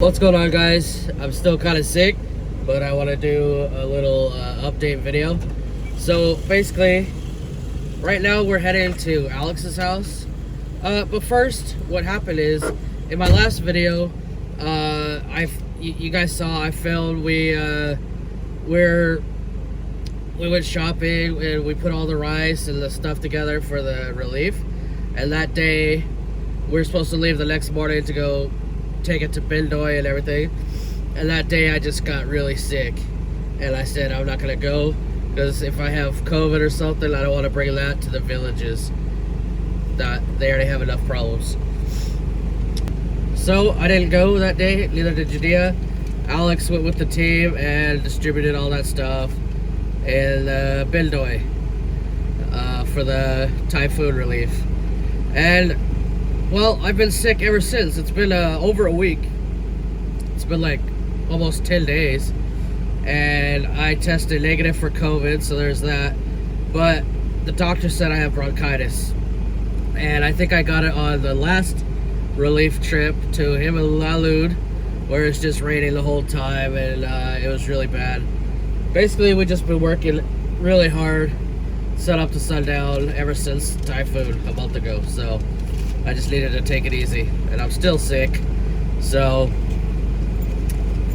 What's going on, guys? I'm still kind of sick, but I want to do a little update video. So basically, right now we're heading to Alex's house. But first, what happened is, in my last video, you guys saw I filmed. We went shopping and we put all the rice and the stuff together for the relief. And that day, we were supposed to leave the next morning to go take it to Dauin and everything. And that day I just got really sick, and I said I'm not gonna go because if I have COVID or something, I don't want to bring that to the villages that they already have enough problems. So I didn't go that day, neither did Judea. Alex went with the team and distributed all that stuff in Dauin for the typhoon relief. And well, I've been sick ever since. It's been over a week. It's been like almost 10 days. And I tested negative for COVID, so there's that. But the doctor said I have bronchitis. And I think I got it on the last relief trip to Himalalud, where it's just raining the whole time, and it was really bad. Basically, we've just been working really hard, sun up to sundown, ever since typhoon a month ago. So I just needed to take it easy, and I'm still sick. So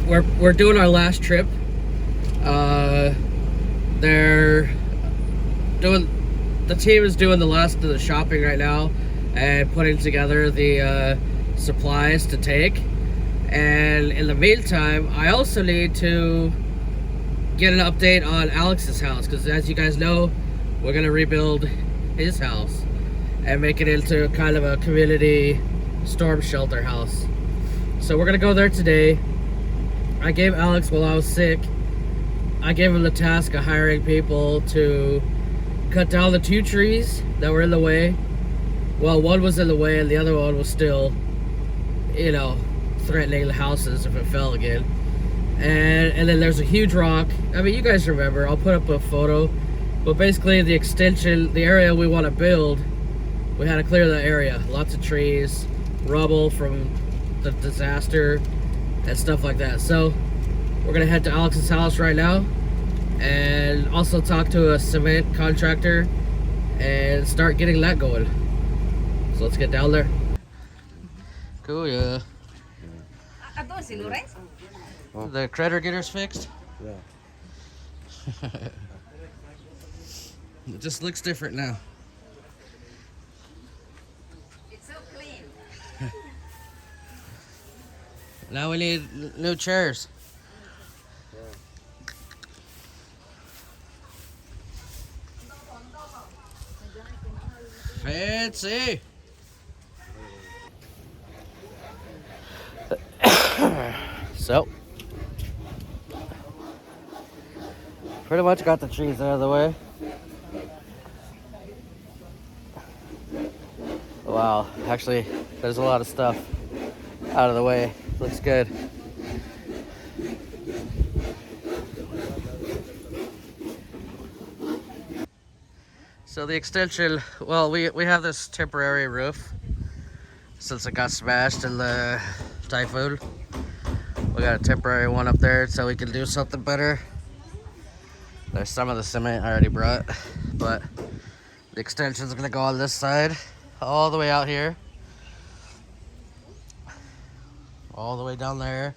we're doing our last trip. The team is doing the last of the shopping right now and putting together the supplies to take. And in the meantime, I also need to get an update on Alex's house, because as you guys know, we're gonna rebuild his house and make it into kind of a community storm shelter house. So we're gonna go there today. I gave Alex, while I was sick, I gave him the task of hiring people to cut down the 2 trees that were in the way. Well, one was in the way and the other one was still, you know, threatening the houses if it fell again. And then there's a huge rock. I mean, you guys remember, I'll put up a photo. But basically the extension, the area we want to build, we had to clear the area. Lots of trees, rubble from the disaster, and stuff like that. So we're gonna head to Alex's house right now and also talk to a cement contractor and start getting that going. So let's get down there. Cool, yeah. The critter getter's fixed? Yeah. It just looks different now. It's so clean. Now we need new chairs. Fancy. So, pretty much got the trees out of the way. Wow, actually, there's a lot of stuff out of the way. Looks good. So the extension, well, we have this temporary roof since it got smashed in the typhoon. We got a temporary one up there so we can do something better. There's some of the cement I already brought, but the extension is gonna go on this side, all the way out here, all the way down there.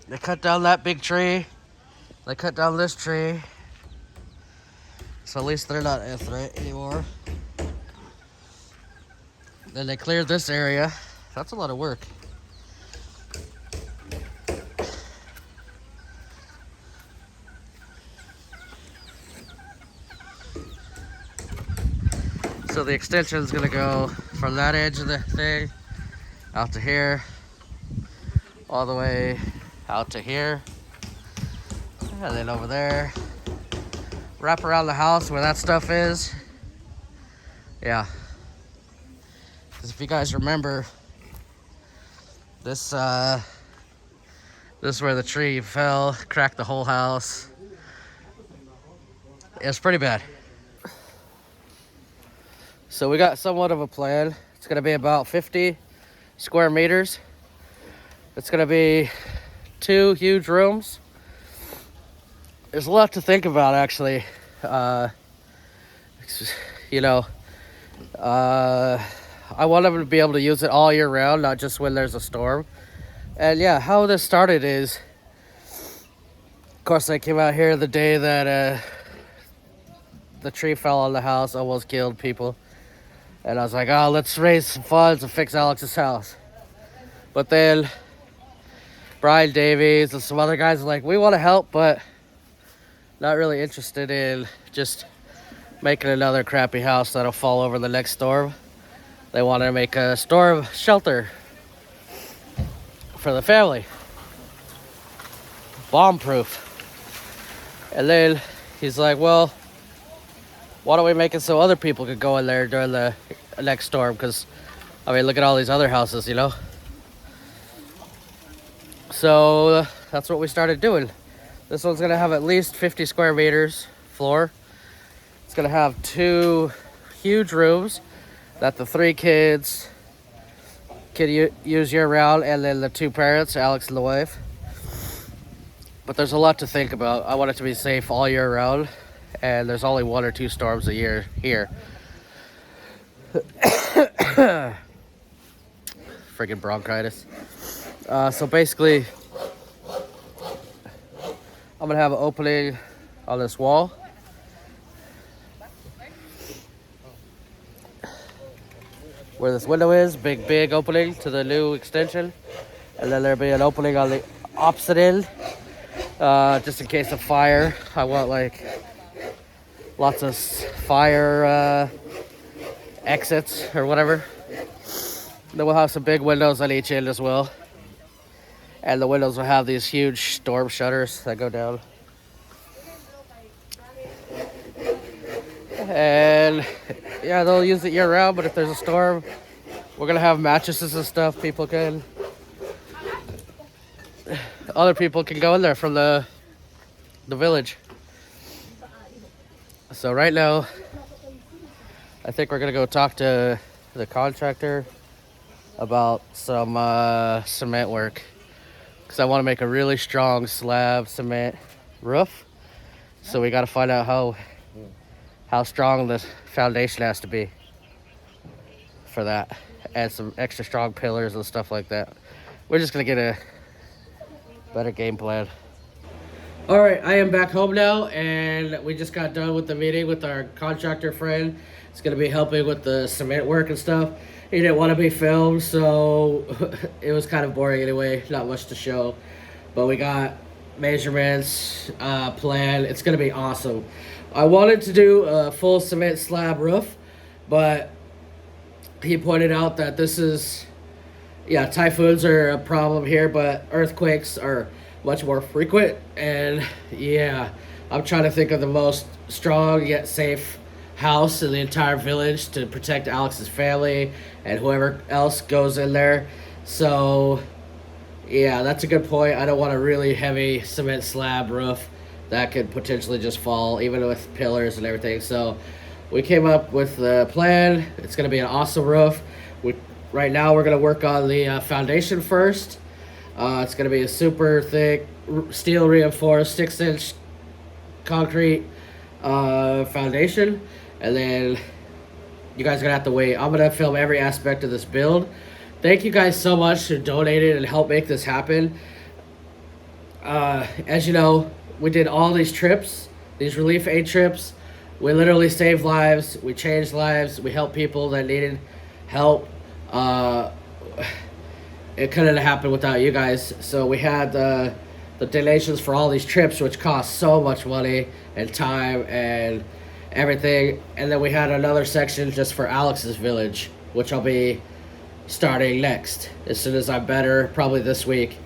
They cut down that big tree. They cut down this tree. So at least they're not a threat anymore. Then they cleared this area. That's a lot of work. So the extension is gonna go from that edge of the thing out to here, all the way out to here, and then over there, wrap around the house where that stuff is. Yeah, because if you guys remember, this is where the tree fell, cracked the whole house. It's pretty bad. So we got somewhat of a plan. It's gonna be about 50 square meters. It's gonna be 2 huge rooms. There's a lot to think about, actually. You know, I want them to be able to use it all year round, not just when there's a storm. And yeah, how this started is, of course, I came out here the day that the tree fell on the house, almost killed people. And I was like, oh, let's raise some funds and fix Alex's house. But then Brian Davies and some other guys are like, we want to help, but not really interested in just making another crappy house that'll fall over the next storm. They want to make a storm shelter for the family, bomb-proof. And then he's like, well, why don't we make it so other people could go in there during the next storm? Because, I mean, look at all these other houses, you know? So that's what we started doing. This one's gonna have at least 50 square meters floor. It's gonna have 2 huge rooms that the 3 kids can use year round, and then the 2 parents, Alex and the wife. But there's a lot to think about. I want it to be safe all year round, and there's only 1 or 2 storms a year here. Friggin' bronchitis. So basically, I'm gonna have an opening on this wall. Where this window is, big opening to the new extension. And then there'll be an opening on the opposite end, just in case of fire. I want like lots of fire exits or whatever. Then we'll have some big windows on each end as well. And the windows will have these huge storm shutters that go down. And yeah, they'll use it year round, but if there's a storm, we're gonna have mattresses and stuff. Other people can go in there from the village. So right now, I think we're gonna go talk to the contractor about some cement work. Because I want to make a really strong slab cement roof. So we got to find out how strong the foundation has to be for that. And some extra strong pillars and stuff like that. We're just going to get a better game plan. All right, I am back home now, and we just got done with the meeting with our contractor friend. It's going to be helping with the cement work and stuff. He didn't want to be filmed, so it was kind of boring anyway, not much to show. But we got measurements, plan. It's going to be awesome. I wanted to do a full cement slab roof, but he pointed out that this is, yeah, typhoons are a problem here, but earthquakes are much more frequent. And yeah, I'm trying to think of the most strong yet safe house in the entire village to protect Alex's family and whoever else goes in there. So yeah, that's a good point. I don't want a really heavy cement slab roof that could potentially just fall, even with pillars and everything. So we came up with the plan. It's going to be an awesome roof. Right now we're going to work on the foundation first. It's going to be a super thick steel reinforced 6-inch concrete foundation. And then you guys are gonna have to wait. I'm gonna film every aspect of this build. Thank you guys so much who donated and helped make this happen. As you know, we did all these trips, these relief aid trips. We literally saved lives. We changed lives. We helped people that needed help. It couldn't have happened without you guys. So we had the donations for all these trips, which cost so much money and time and everything. And then we had another section just for Alex's village, which I'll be starting next as soon as I'm better, probably this week.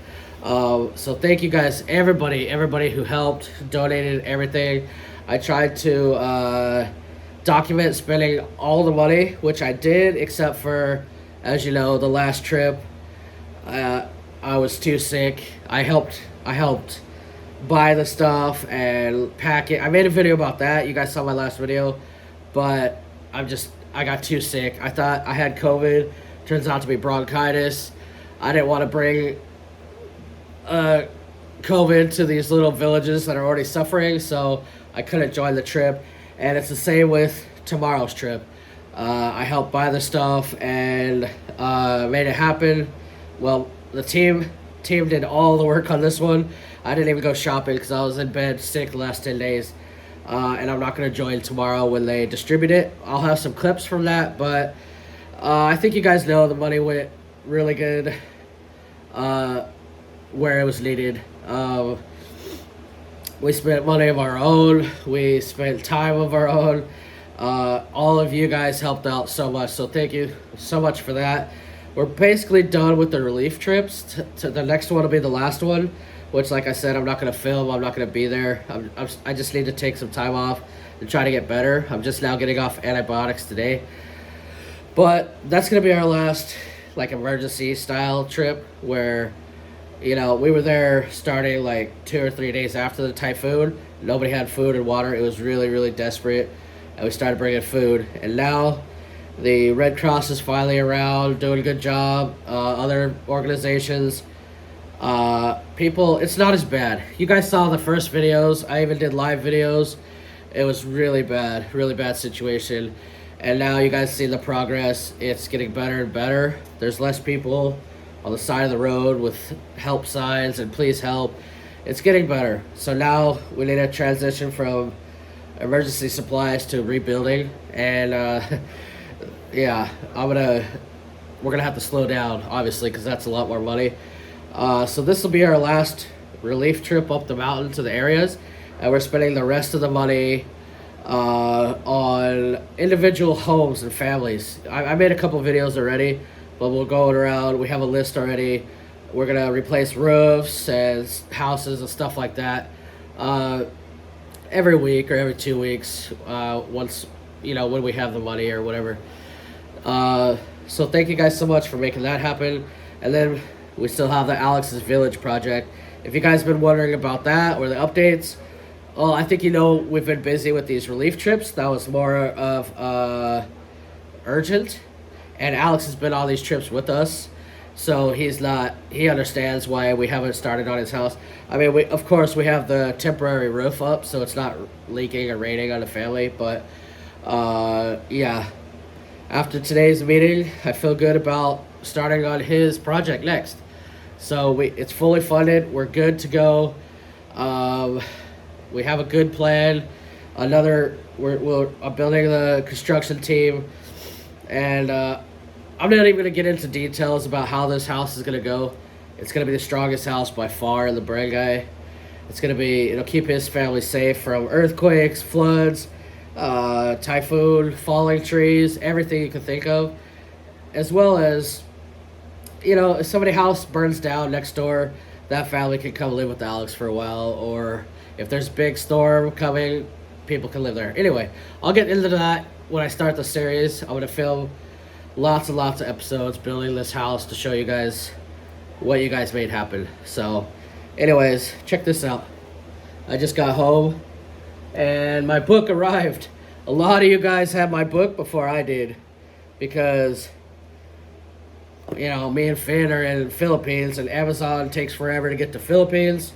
So thank you guys, everybody who helped, donated, everything. I tried to document spending all the money, which I did, except for, as you know, the last trip. I was too sick. I helped buy the stuff and pack it. I made a video about that. You guys saw my last video, but I got too sick. I thought I had COVID. Turns out to be bronchitis. I didn't want to bring COVID to these little villages that are already suffering, so I couldn't join the trip. And it's the same with tomorrow's trip. I helped buy the stuff and made it happen. Well, the team did all the work on this one. I didn't even go shopping because I was in bed sick the last 10 days. And I'm not going to join tomorrow when they distribute it. I'll have some clips from that, but I think you guys know the money went really good where it was needed. We spent money of our own. We spent time of our own. All of you guys helped out so much, so thank you so much for that. We're basically done with the relief trips. The next one will be the last one, which, like I said, I'm not going to film. I'm not going to be there. I just need to take some time off and try to get better. I'm just now getting off antibiotics today. But that's going to be our last, like, emergency style trip where, you know, we were there starting like 2 or 3 days after the typhoon. Nobody had food and water. It was really, really desperate. And we started bringing food. And now the Red Cross is finally around, doing a good job. Other organizations, people, it's not as bad. You guys saw the first videos. I even did live videos. It was really bad situation. And now you guys see the progress. It's getting better and better. There's less people on the side of the road with help signs and please help. It's getting better. So now we need to transition from emergency supplies to rebuilding. And yeah, we're gonna have to slow down, obviously, because that's a lot more money. So this will be our last relief trip up the mountain to the areas, and we're spending the rest of the money on individual homes and families. I made a couple videos already, but we'll go around. We have a list already. We're gonna replace roofs and houses and stuff like that every week or every 2 weeks, once, you know, when we have the money or whatever. So thank you guys so much for making that happen. And then we still have the Alex's Village project. If you guys have been wondering about that or the updates, oh, I think you know we've been busy with these relief trips. That was more of urgent. And Alex has been on these trips with us. So he understands why we haven't started on his house. I mean, of course, we have the temporary roof up, so it's not leaking or raining on the family. But, yeah, after today's meeting, I feel good about starting on his project next. So it's fully funded. We're good to go. We have a good plan. We're building the construction team. And I'm not even going to get into details about how this house is going to go. It's going to be the strongest house by far in the barangay. It'll keep his family safe from earthquakes, floods, typhoon, falling trees, everything you can think of. As well as, you know, if somebody's house burns down next door, that family can come live with Alex for a while. Or if there's a big storm coming, people can live there. Anyway, I'll get into that when I start the series. I'm going to film lots and lots of episodes building this house to show you guys what you guys made happen. So anyways, check this out. I just got home and my book arrived. A lot of you guys had my book before I did because, you know, me and Finn are in the Philippines and Amazon takes forever to get to Philippines.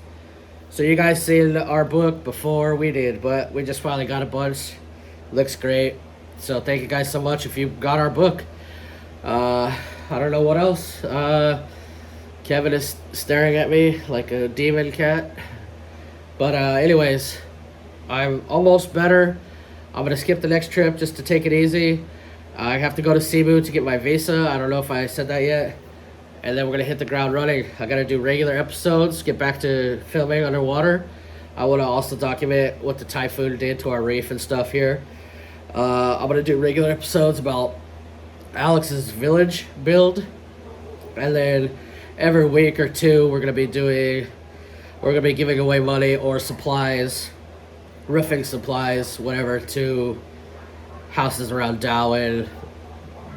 So you guys seen our book before we did, but we just finally got a bunch. Looks great. So thank you guys so much if you got our book. I don't know what else. Kevin is staring at me like a demon cat. But anyways, I'm almost better. I'm gonna skip the next trip just to take it easy. I have to go to Cebu to get my visa. I don't know if I said that yet. And then we're gonna hit the ground running. I gotta do regular episodes, get back to filming underwater. I wanna also document what the typhoon did to our reef and stuff here. I'm gonna do regular episodes about Alex's village build, and then every week or two we're gonna be giving away money or supplies, roofing supplies, whatever, to houses around Dauin,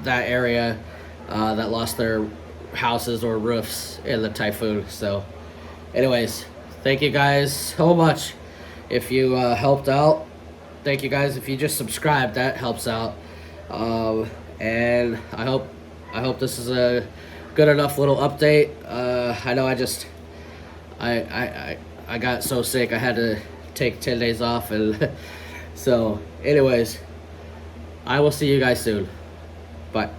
that area, that lost their houses or roofs in the typhoon. So anyways, thank you guys so much if you helped out. Thank you guys if you just subscribed, that helps out. And I hope this is a good enough little update. I know I got so sick I had to take 10 days off, and so anyways, I will see you guys soon. Bye.